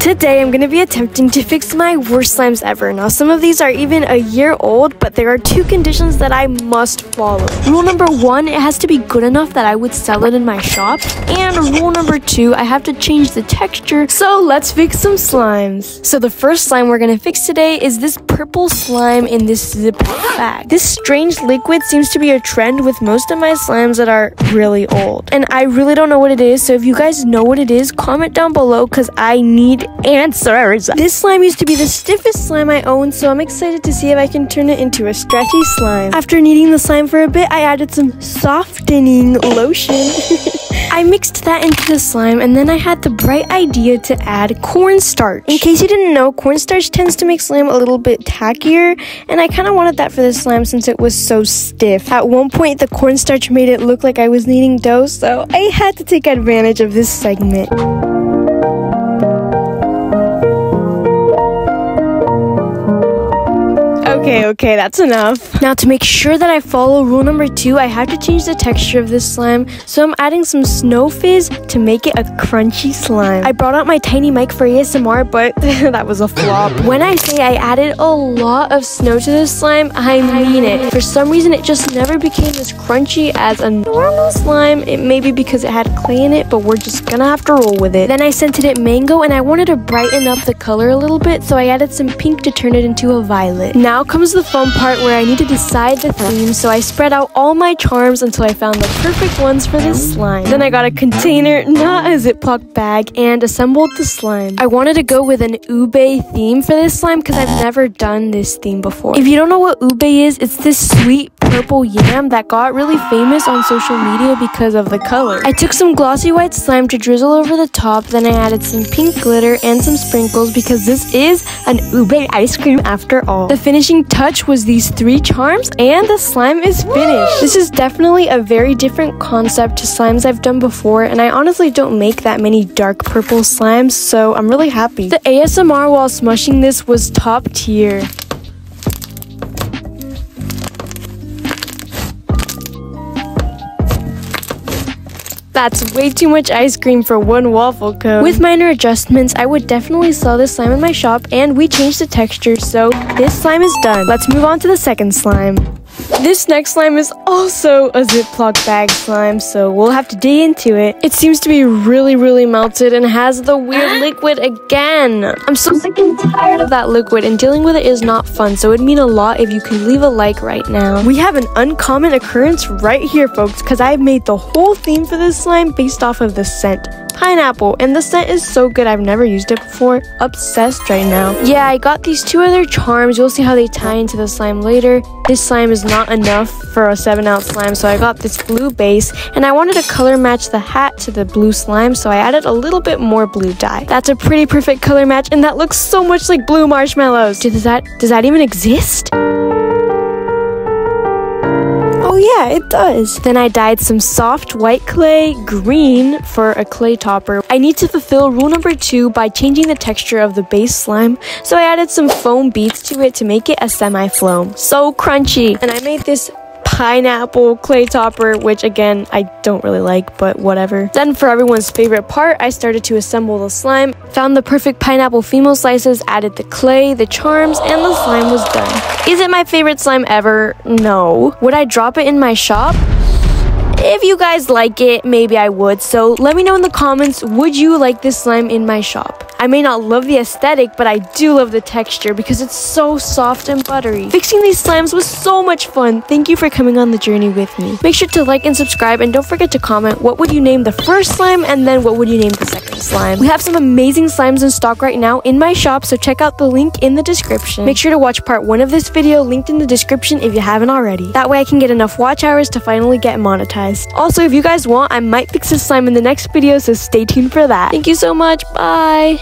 Today I'm going to be attempting to fix my worst slimes ever. Now some of these are even a year old, but there are 2 conditions that I must follow. Rule number 1, it has to be good enough that I would sell it in my shop. And rule number 2, I have to change the texture. So let's fix some slimes. So the first slime we're going to fix today is this purple slime in this Ziploc bag. This strange liquid seems to be a trend with most of my slimes that are really old. And I really don't know what it is, so if you guys know what it is, comment down below because I need answers. This slime used to be the stiffest slime I owned, so I'm excited to see if I can turn it into a stretchy slime. After kneading the slime for a bit, I added some softening lotion. I mixed that into the slime, and then I had the bright idea to add cornstarch. In case you didn't know, cornstarch tends to make slime a little bit tackier, and I kind of wanted that for this slime since it was so stiff. At one point, the cornstarch made it look like I was kneading dough, so I had to take advantage of this segment. Okay, that's enough. Now to make sure that I follow rule number 2, I have to change the texture of this slime, so I'm adding some snow fizz to make it a crunchy slime. I brought out my tiny mic for ASMR, but that was a flop. When I say I added a lot of snow to this slime, I mean it. For some reason, it just never became as crunchy as a normal slime. It may be because it had clay in it, but we're just gonna have to roll with it. Then I scented it mango, and I wanted to brighten up the color a little bit, so I added some pink to turn it into a violet. Now comes the fun part where I need to decide the theme, so I spread out all my charms until I found the perfect ones for this slime. Then I got a container, not a Ziploc bag, and assembled the slime. I wanted to go with an ube theme for this slime because I've never done this theme before. If you don't know what ube is, it's this sweet purple yam that got really famous on social media because of the color. I took some glossy white slime to drizzle over the top, then I added some pink glitter and some sprinkles because this is an ube ice cream after all. The finishing touch was these 3 charms, and the slime is finished. This is definitely a very different concept to slimes I've done before, and I honestly don't make that many dark purple slimes, so I'm really happy. The ASMR while smushing this was top tier. That's way too much ice cream for one waffle cone. With minor adjustments, I would definitely sell this slime in my shop, and we changed the texture, so this slime is done. Let's move on to the second slime. This next slime is also a Ziploc bag slime, so we'll have to dig into it. It seems to be really melted and has the weird liquid again. I'm so sick and tired of that liquid, and dealing with it is not fun, so it'd mean a lot if you could leave a like right now. We have an uncommon occurrence right here, folks, because I've made the whole theme for this slime based off of the scent. Pineapple, and the scent is so good. I've never used it before. Obsessed right now. Yeah, I got these 2 other charms. You'll see how they tie into the slime later. This slime is not enough for a 7-ounce slime, so I got this blue base, and I wanted to color match the hat to the blue slime, so I added a little bit more blue dye. That's a pretty perfect color match, and that looks so much like blue marshmallows. Does that even exist? Oh yeah, it does. Then I dyed some soft white clay green for a clay topper. I need to fulfill rule number 2 by changing the texture of the base slime, so I added some foam beads to it to make it a semi-foam. So crunchy. And I made this pineapple clay topper, which again, I don't really like, but whatever. Then for everyone's favorite part, I started to assemble the slime, found the perfect pineapple female slices, added the clay, the charms, and the slime was done. Is it my favorite slime ever? No. Would I drop it in my shop? If you guys like it, maybe I would. So let me know in the comments, would you like this slime in my shop? I may not love the aesthetic, but I do love the texture because it's so soft and buttery. Fixing these slimes was so much fun. Thank you for coming on the journey with me. Make sure to like and subscribe, and don't forget to comment what would you name the first slime, and then what would you name the second slime. We have some amazing slimes in stock right now in my shop, so check out the link in the description. Make sure to watch part 1 of this video linked in the description if you haven't already. That way I can get enough watch hours to finally get monetized. Also, if you guys want, I might fix this slime in the next video, so stay tuned for that. Thank you so much. Bye!